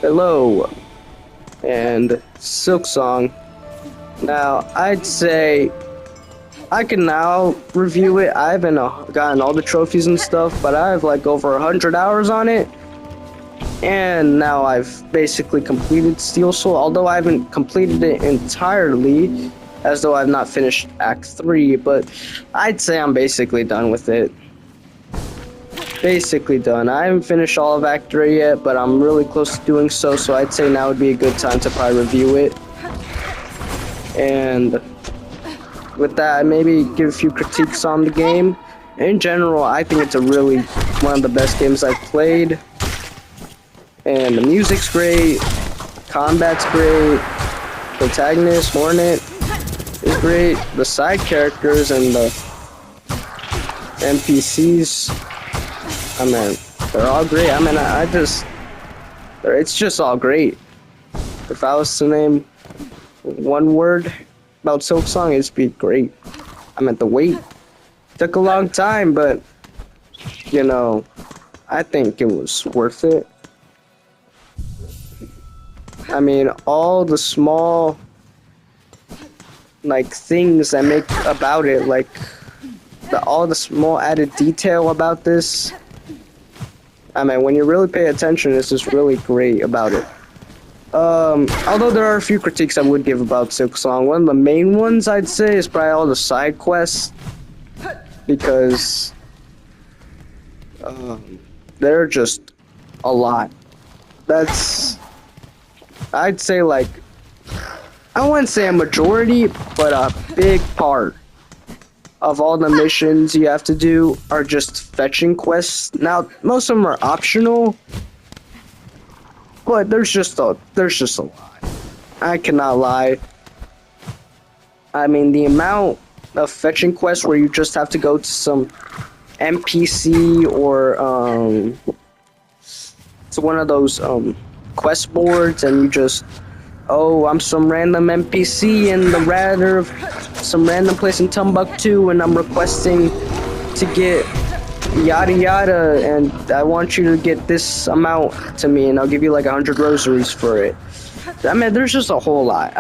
Hello, and Silksong. Now, I'd say I can now review it. I haven't gotten all the trophies and stuff, but I have like over 100 hours on it. And now I've basically completed Silksong, although I haven't completed it entirely, as though I've not finished Act 3, but I'd say I'm basically done with it. Basically done. I haven't finished all of Act 3 yet, but I'm really close to doing so, so I'd say now would be a good time to probably review it. And with that, maybe give a few critiques on the game. In general, I think it's one of the best games I've played. And the music's great, combat's great, protagonist, Hornet, is great. The side characters and the NPCs, I mean, they're all great. I mean, it's just all great. If I was to name one word about Silksong, it'd be great. I mean, the wait took a long time, but, you know, I think it was worth it. I mean, all the small, like, things that make about it, like, all the small added detail about this. I mean, when you really pay attention, it's just really great about it. Although there are a few critiques I would give about Silksong. One of the main ones I'd say is probably all the side quests, because they're just a lot. I'd say, like, I wouldn't say a majority, but a big part of all the missions you have to do are just fetching quests. Now, most of them are optional, but there's just a lot. I cannot lie. I mean, the amount of fetching quests where you just have to go to some NPC or to one of those quest boards, and you just, oh, I'm some random NPC in the radar of some random place in Timbuktu, and I'm requesting to get yada yada, and I want you to get this amount to me, and I'll give you like 100 rosaries for it. I mean, there's just a whole lot.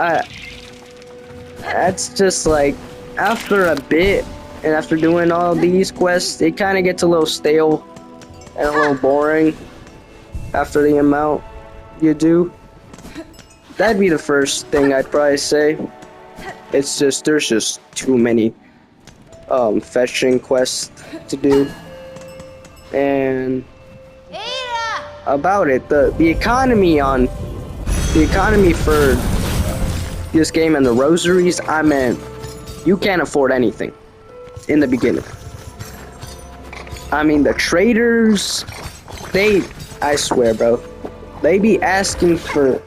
That's just like, after a bit, and after doing all these quests, it kind of gets a little stale and a little boring after the amount you do. That'd be the first thing I'd probably say. It's just, there's just too many fetching quests to do. And about it, the economy for this game and the rosaries, I mean, you can't afford anything in the beginning. I mean, the traders, I swear, bro, they be asking for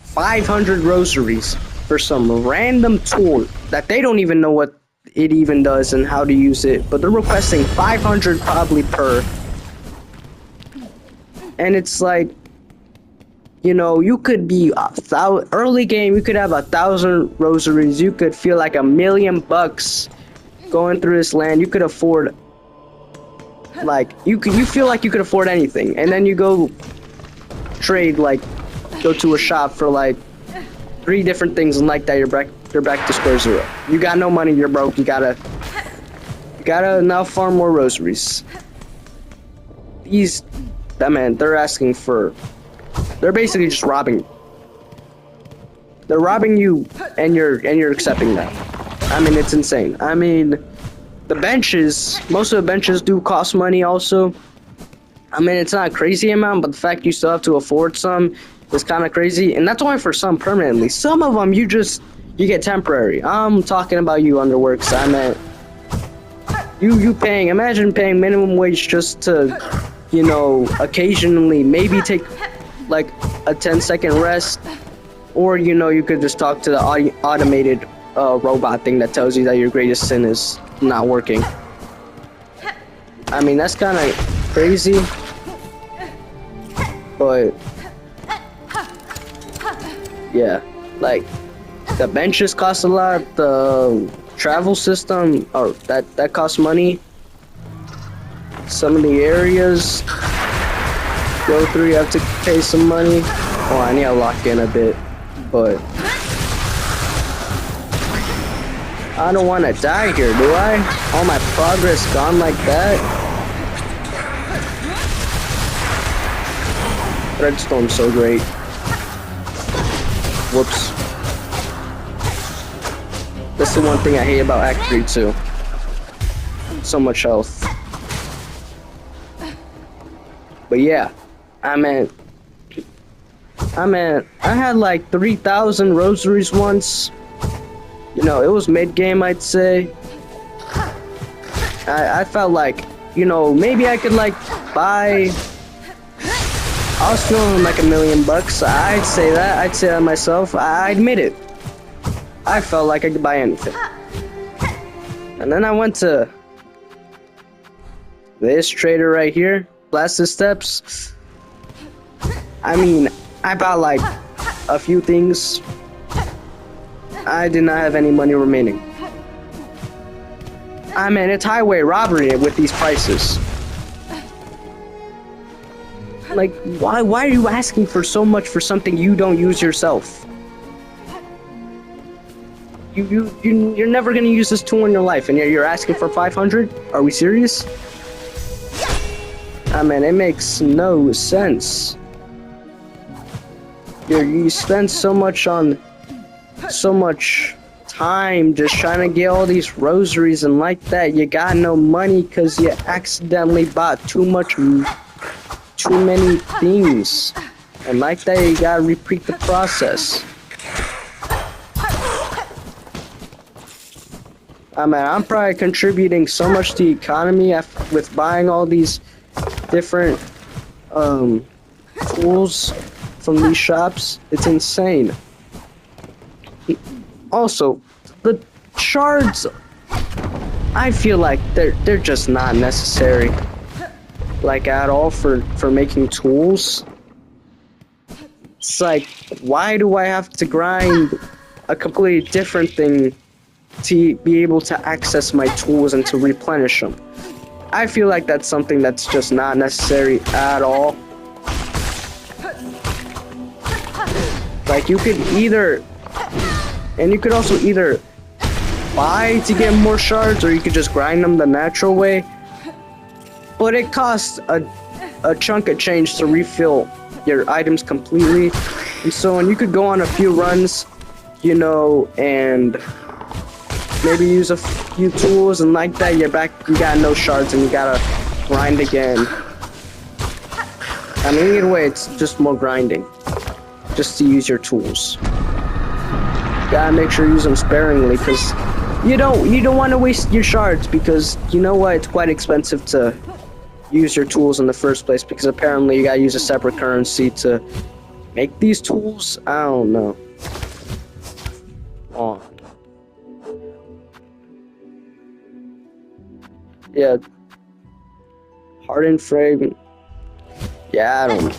500 rosaries for some random tool that they don't even know what it even does and how to use it, but they're requesting 500 probably per. And it's like, you know, you could be early game, you could have 1,000 rosaries, you could feel like $1 million going through this land, you could afford, like, you feel like you could afford anything, and then you go trade, like, go to a shop for like 3 different things, and like that you're back to square zero. You got no money, you're broke, you gotta now farm more rosaries. They're asking for, they're basically just robbing you. They're robbing you, and you're accepting that. I mean, it's insane. I mean, most of the benches do cost money also. I mean, it's not a crazy amount, but the fact you still have to afford some is kind of crazy, and that's only for some permanently. Some of them you get temporary. I'm talking about you underworks. I meant imagine paying minimum wage just to, you know, occasionally maybe take like a 10-second rest, or, you know, you could just talk to the automated robot thing that tells you that your greatest sin is not working. I mean, that's kind of crazy, but yeah, like, the benches cost a lot, the travel system, that costs money. Some of the areas, go through, you have to pay some money. Oh, I need to lock in a bit, but I don't want to die here, do I? All my progress gone like that? Threadstorm's so great. Whoops. That's the one thing I hate about Act 3 too. So much health. But yeah, I had like 3,000 rosaries once. You know, it was mid-game, I'd say. I felt like, you know, maybe I could like buy. I was feeling like $1 million. I'd say that myself. I admit it. I felt like I could buy anything. And then I went to this trader right here, Blasted Steps. I mean, I bought like a few things. I did not have any money remaining. I mean, it's highway robbery with these prices. Like, why are you asking for so much for something you don't use yourself? You're never gonna use this tool in your life, and you're asking for 500? Are we serious? I mean, it makes no sense. You spend so much time just trying to get all these rosaries, and like that, you got no money because you accidentally bought too many things, and like that, you gotta repeat the process. I mean, I'm probably contributing so much to the economy with buying all these different tools from these shops. It's insane. Also, the shards, I feel like they're just not necessary, like at all for making tools. It's like, why do I have to grind a completely different thing to be able to access my tools and to replenish them? I feel like that's something that's just not necessary at all. Like, you could also either buy to get more shards, or you could just grind them the natural way. But it costs a chunk of change to refill your items completely. And so, and you could go on a few runs, you know, and maybe use a few tools, and like that, you got no shards, and you gotta grind again. I mean, either way, it's just more grinding, just to use your tools. Gotta make sure you use them sparingly, because you don't want to waste your shards, because you know what, it's quite expensive to use your tools in the first place, because apparently you gotta use a separate currency to make these tools. I don't know. Oh. Yeah. Hardened frame. Yeah, I don't know.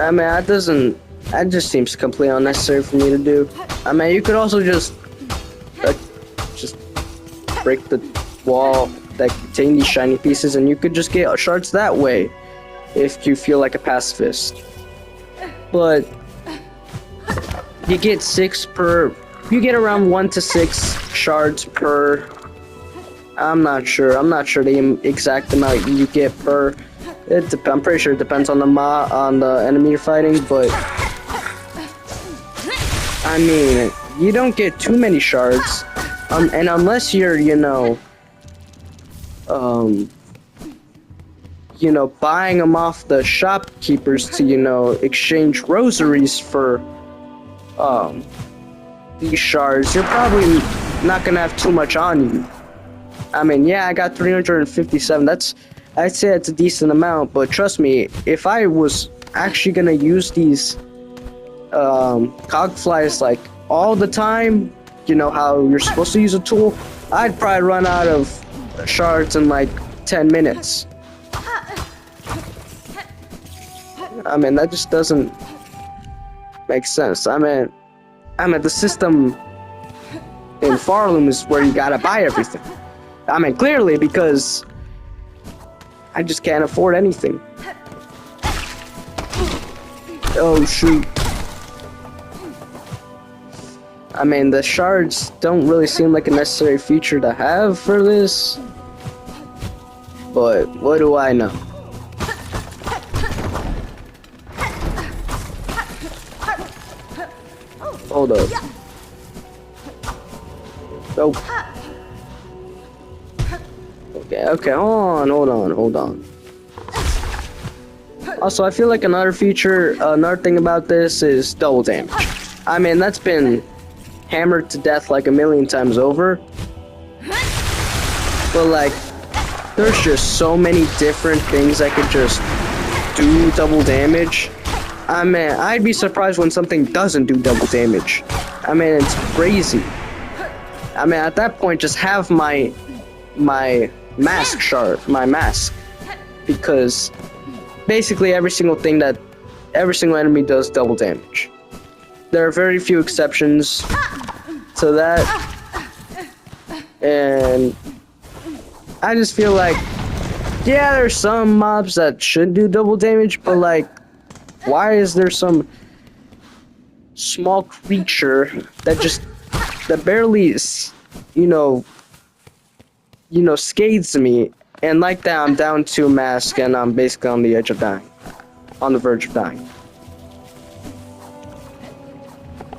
I mean, that just seems completely unnecessary for me to do. I mean, you could also just break the wall that contain these shiny pieces, and you could just get shards that way if you feel like a pacifist. But you get around 1 to 6 shards per. I'm not sure the exact amount you get per. I'm pretty sure it depends on the enemy you're fighting, but I mean, you don't get too many shards, and unless you're, buying them off the shopkeepers to, exchange rosaries for, these shards, you're probably not gonna have too much on you. I mean, yeah, I got 357. I'd say that's a decent amount, but trust me, if I was actually gonna use these cogflies like all the time, you know how you're supposed to use a tool, I'd probably run out of shards in like 10 minutes. I mean, that just doesn't make sense. I mean, the system in Farloom is where you gotta buy everything. I mean, clearly, because I just can't afford anything. Oh shoot. I mean, the shards don't really seem like a necessary feature to have for this. But what do I know? Hold up. Nope. Okay, hold on. Also, I feel like another thing about this is double damage. I mean, that's been hammered to death like a million times over. But like, there's just so many different things that could just do double damage. I mean, I'd be surprised when something doesn't do double damage. I mean, it's crazy. I mean, at that point, just have my mask shard, my mask, because basically every single enemy does double damage. There are very few exceptions to that, and I just feel like, yeah, there's some mobs that should do double damage, but like, why is there some small creature that barely, scathes me, and like that I'm down to mask and I'm basically on the edge of dying, on the verge of dying.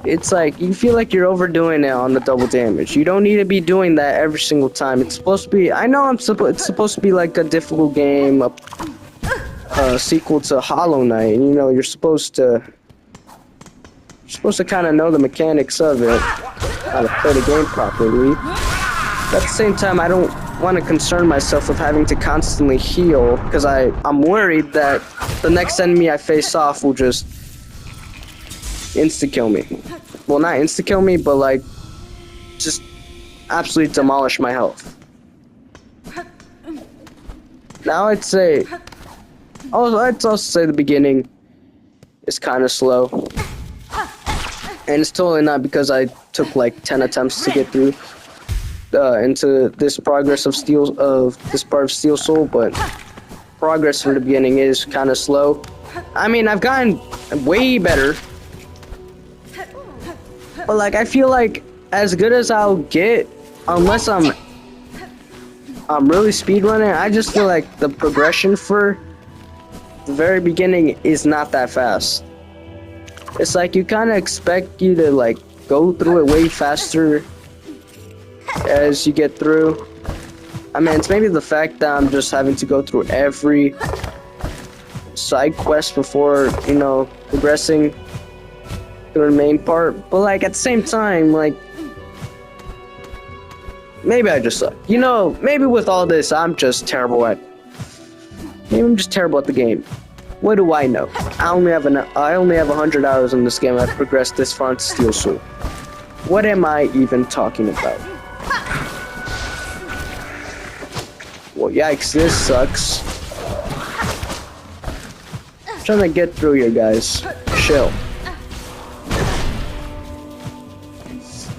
It's like, you feel like you're overdoing it on the double damage. You don't need to be doing that every single time. It's supposed to be, I know it's supposed to be like a difficult game, a sequel to Hollow Knight, and you're supposed to kind of know the mechanics of it, how to play the game properly. But at the same time, I don't want to concern myself with having to constantly heal, because I'm worried that the next enemy I face off will just insta-kill me. Well, not insta-kill me, but like, just absolutely demolish my health. Now I'd also say the beginning is kind of slow. And it's totally not because I took like 10 attempts to get through into this progress of this part of Steel Soul, but progress from the beginning is kind of slow. I mean, I've gotten way better, but like, I feel like as good as I'll get, unless I'm really speedrunning, I just feel like the progression for the very beginning is not that fast. It's like you kind of expect you to like go through it way faster as you get through. I mean, it's maybe the fact that I'm just having to go through every side quest before, progressing through the main part. But like, at the same time, like, maybe I just suck. Maybe with all this, I'm just terrible at the game. What do I know? I only have 100 hours in this game. I've progressed this far into Steel Soul. What am I even talking about? Well, yikes, this sucks. I'm trying to get through here, guys. Chill.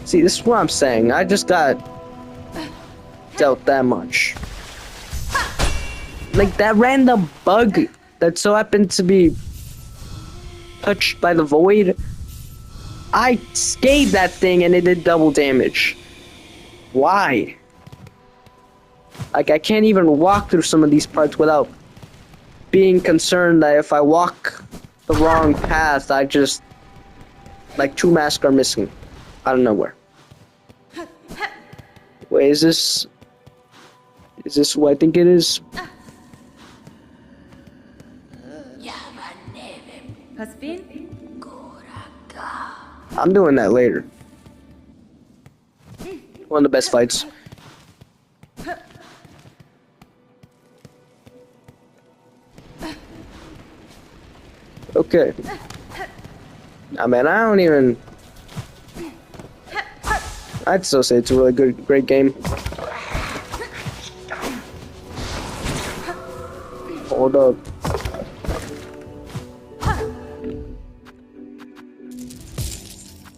See, this is what I'm saying. I just got dealt that much. Like, that random bug that so happened to be touched by the void, I scathed that thing and it did double damage. Why? Like, I can't even walk through some of these parts without being concerned that if I walk the wrong path, I just, like, 2 masks are missing out of nowhere. Wait, is this who I think it is? I'm doing that later. One of the best fights. Okay. I mean, I'd still say it's a really great game. Hold up.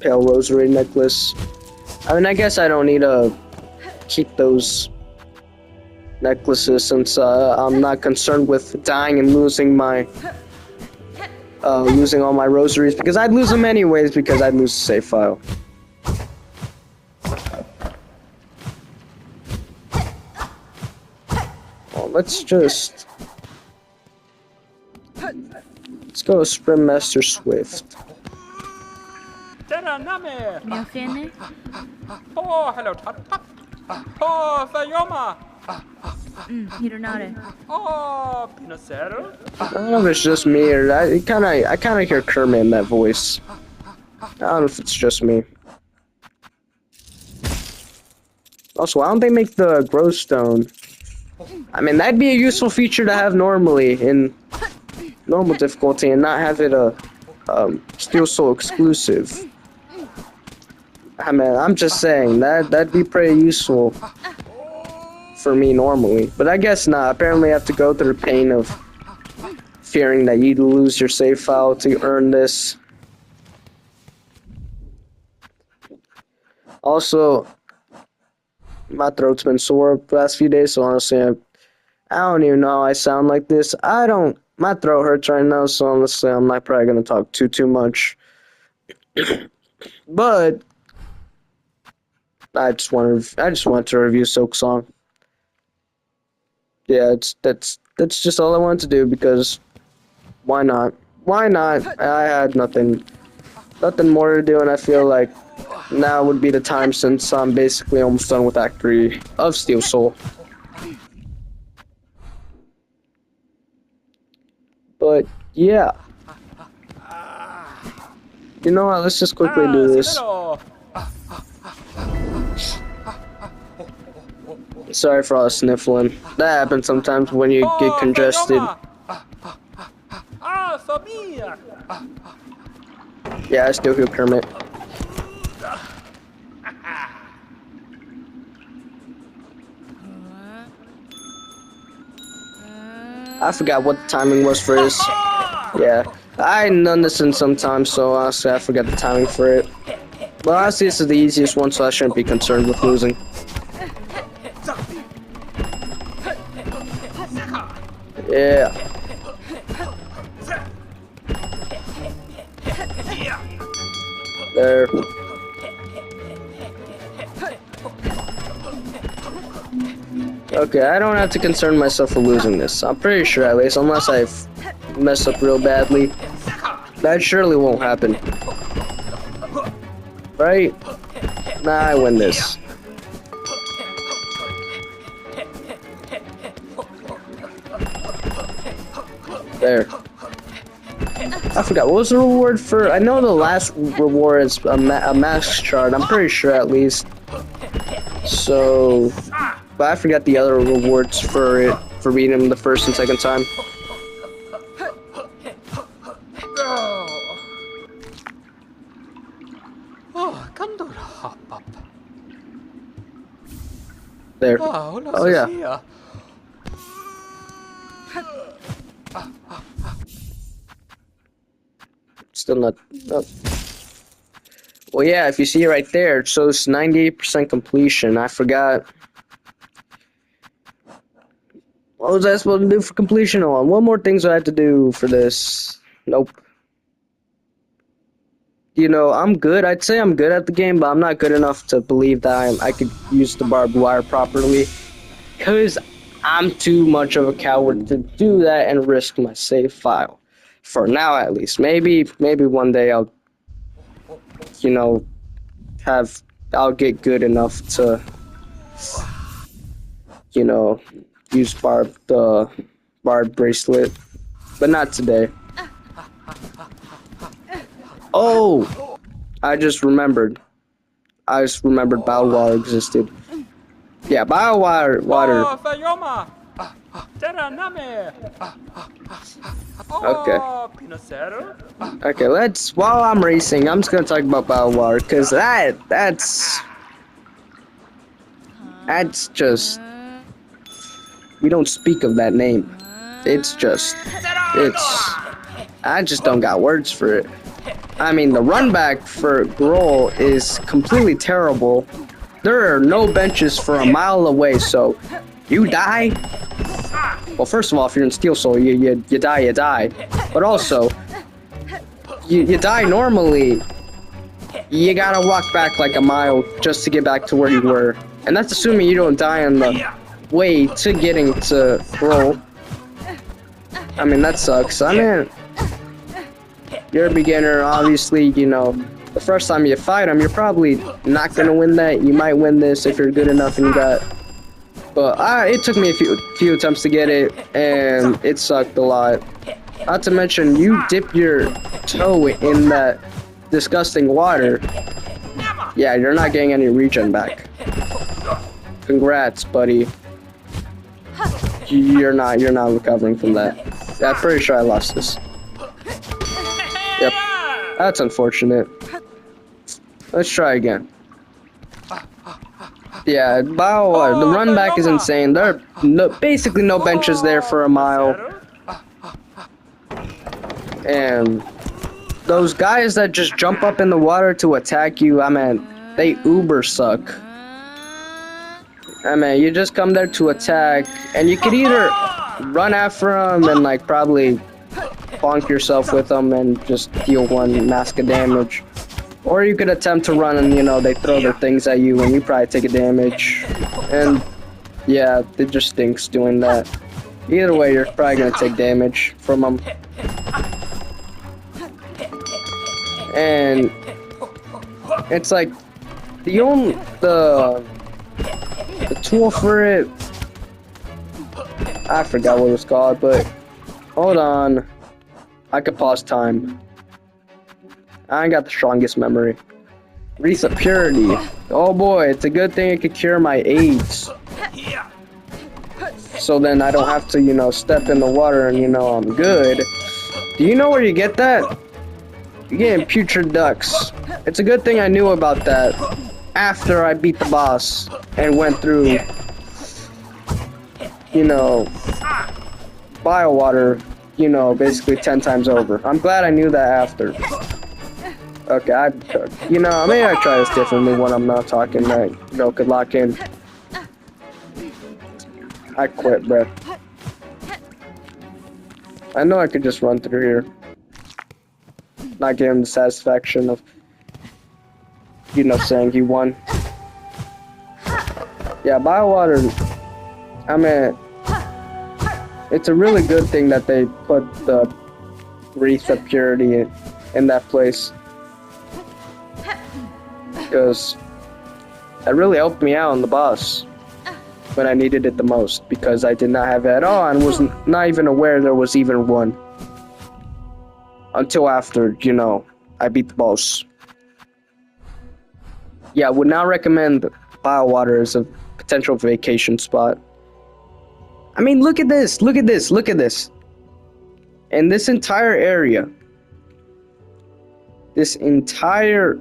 Pale rosary necklace. I mean, I guess I don't need to keep those necklaces since I'm not concerned with dying and losing my losing all my rosaries because I'd lose them anyways because I'd lose the save file. Well, let's go Sprint Master Swift. Mio fene? Oh, hello, Tut. Oh, Sayoma. Hironare. Oh, Pinocero. I don't know if it's just me or I kind of hear Kermit in that voice. I don't know if it's just me. Also, why don't they make the glowstone? I mean, that'd be a useful feature to have normally in normal difficulty and not have it a Steel Soul exclusive. I mean, I'm just saying that'd be pretty useful for me normally, but I guess not. Apparently, I have to go through the pain of fearing that you'd lose your save file to earn this. Also, my throat's been sore the last few days, so honestly, I don't even know how I sound like this. My throat hurts right now, so honestly, I'm not probably gonna talk too much. But I just wanted to review Silksong. Yeah, that's just all I wanted to do because why not? Why not? I had nothing more to do, and I feel like now would be the time since I'm basically almost done with Act 3 of Steel Soul. But yeah, you know what? Let's just quickly do this. Sorry for all the sniffling. That happens sometimes when you get congested. Yeah, I still hear Kermit. I forgot what the timing was for this. Yeah, I done this in some time, so honestly, I forgot the timing for it. But honestly, this is the easiest one, so I shouldn't be concerned with losing. Yeah. There. Okay, I don't have to concern myself for losing this. I'm pretty sure, at least, unless I mess up real badly. That surely won't happen. Right? Nah, I win this. There. I forgot, what was the reward for? I know the last reward is a mask shard, I'm pretty sure at least. So, but I forgot the other rewards for it, for beating him the first and second time. There. Oh yeah. Still not. Oh. Well, yeah, if you see it right there, it shows 98% completion. I forgot. What was I supposed to do for completion on? What more things do I have to do for this? Nope. You know, I'm good. I'd say I'm good at the game, but I'm not good enough to believe that I could use the barbed wire properly. Because I'm too much of a coward to do that and risk my save file. For now, at least. Maybe one day I'll, you know, I'll get good enough to, you know, use the barbed bracelet. But not today. Oh! I just remembered. Biowater existed. Yeah, Biowater. Okay. Okay, while I'm racing, I'm just gonna talk about Biowater, because that's just, we don't speak of that name. I just don't got words for it. I mean, the run back for Grohl is completely terrible. There are no benches for a mile away, so you die. Well, first of all, if you're in Steel Soul, you die. But also, you die normally, you gotta walk back like a mile just to get back to where you were. And that's assuming you don't die on the way to getting to roll. I mean, that sucks. I mean, you're a beginner, obviously, you know, the first time you fight him, you're probably not gonna win that. You might win this if you're good enough and you got... But it took me a few attempts to get it, and it sucked a lot. Not to mention, you dip your toe in that disgusting water. Yeah, you're not getting any regen back. Congrats, buddy. You're not recovering from that. Yeah, I'm pretty sure I lost this. Yep. That's unfortunate. Let's try again. Yeah, the run back is insane. There are basically no benches there for a mile. And those guys that just jump up in the water to attack you, I mean, they uber suck. I mean, you just come there to attack, and you could either run after them and like probably bonk yourself with them and just deal one mask of damage. Or you could attempt to run and, you know, they throw their things at you and you probably take a damage. And yeah, it just stinks doing that. Either way, you're probably gonna take damage from them. And it's like the tool for it, I forgot what it was called, but hold on, I could pause time. I ain't got the strongest memory. Reset purity. Oh boy, it's a good thing it could cure my AIDS. So then I don't have to, you know, step in the water and, you know, I'm good. Do you know where you get that? You're getting putrid ducks. It's a good thing I knew about that after I beat the boss and went through, you know, biowater, you know, basically 10 times over. I'm glad I knew that after. Okay, you know, maybe I try this differently when I'm not talking, right? You know, could lock in. I quit, bruh. I know I could just run through here. Not give him the satisfaction of, you know, saying he won. Yeah, biowater, I mean, it's a really good thing that they put the Wreath of Purity in that place. Because that really helped me out on the boss when I needed it the most, because I did not have it at all and was not even aware there was even one until after, you know, I beat the boss. Yeah, I would not recommend biowater as a potential vacation spot. I mean, look at this, look at this, look at this. And this entire area, this entire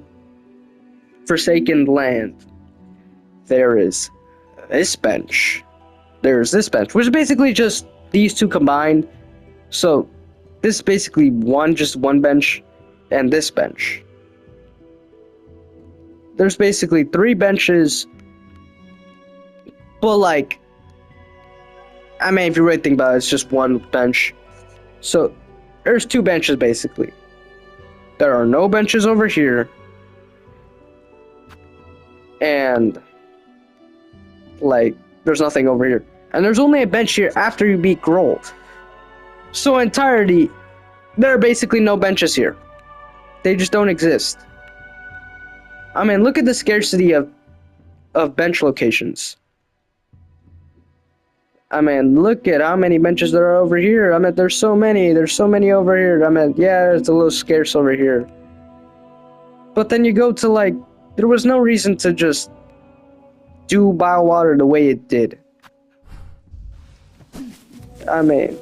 forsaken land, there is this bench, there's this bench, which is basically just these two combined. So this is basically just one bench and this bench. There's basically 3 benches, but like, I mean, if you really think about it, it's just one bench. So there's 2 benches basically. There are no benches over here. And like, there's nothing over here. And there's only a bench here after you beat Grohl. So in entirety, there are basically no benches here. They just don't exist. I mean, look at the scarcity of bench locations. I mean, look at how many benches there are over here. I mean, there's so many over here. I mean, yeah, it's a little scarce over here. But then you go to like, there was no reason to just do biowater the way it did. I mean,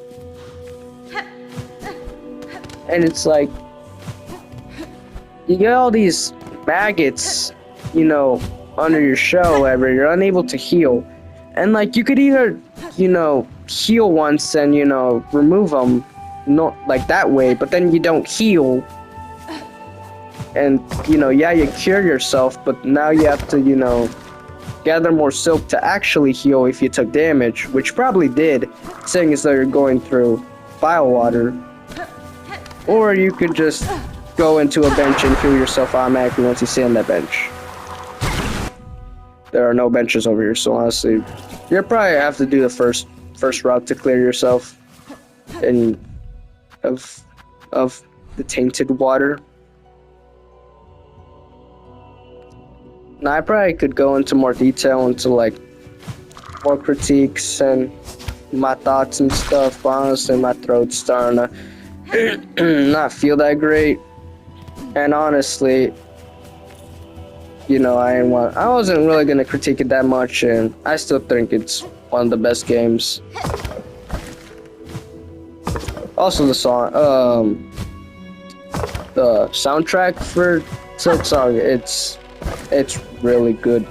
and it's like, you get all these maggots, you know, under your shell, whatever, you're unable to heal. And like, you could either, you know, heal once and, you know, remove them, not like that way, but then you don't heal. And, you know, yeah, you cure yourself, but now you have to, you know, gather more silk to actually heal if you took damage, which probably did, seeing as though you're going through biowater. Or you could just go into a bench and heal yourself automatically once you sit on that bench. There are no benches over here, so honestly, you'll probably have to do the first route to clear yourself and of the tainted water. Now I probably could go into more detail into like more critiques and my thoughts and stuff, but honestly my throat's starting to not feel that great. And honestly, you know, I wasn't really gonna critique it that much, and I still think it's one of the best games. Also, the soundtrack for Silksong, it's really good.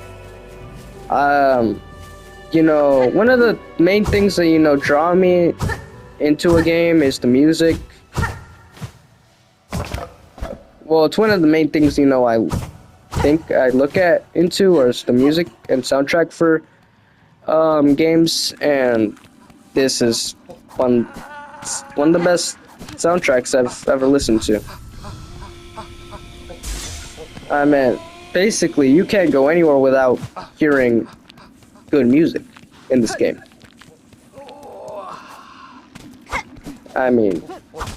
You know, one of the main things that, you know, draw me into a game is the music. Well, it's one of the main things, you know, I think I look into is the music and soundtrack for games, and this is one of the best soundtracks I've ever listened to. I mean, basically, you can't go anywhere without hearing good music in this game. I mean,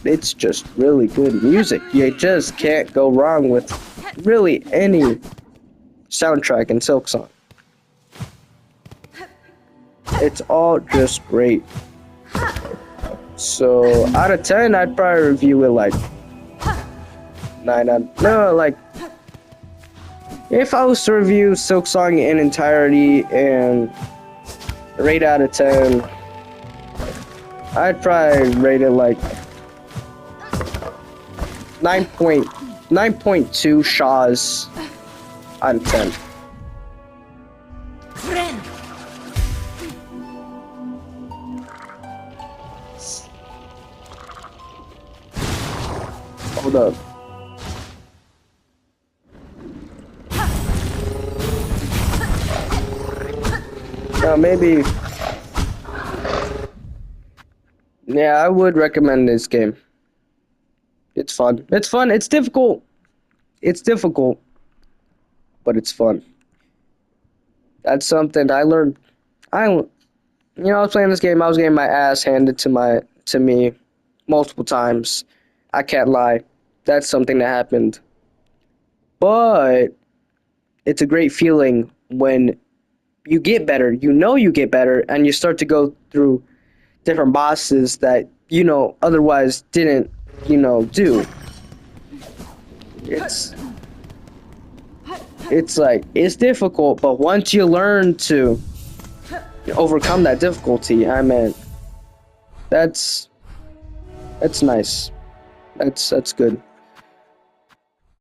it's just really good music. You just can't go wrong with really any soundtrack in Silksong. It's all just great. So out of 10, I'd probably review it like 9 no, like if I was to review Silksong in entirety and rate out of 10, I'd probably rate it like 9.2 Shaws out of 10. Hold up. Now maybe. Yeah, I would recommend this game. It's fun. It's fun. It's difficult. It's difficult, but it's fun. That's something I learned. I was playing this game. I was getting my ass handed to me multiple times. I can't lie. That's something that happened. But it's a great feeling when you get better. You know you get better, and you start to go through different bosses that, you know, otherwise didn't, you know, do. It's like, it's difficult, but once you learn to overcome that difficulty, I mean, that's nice. That's good.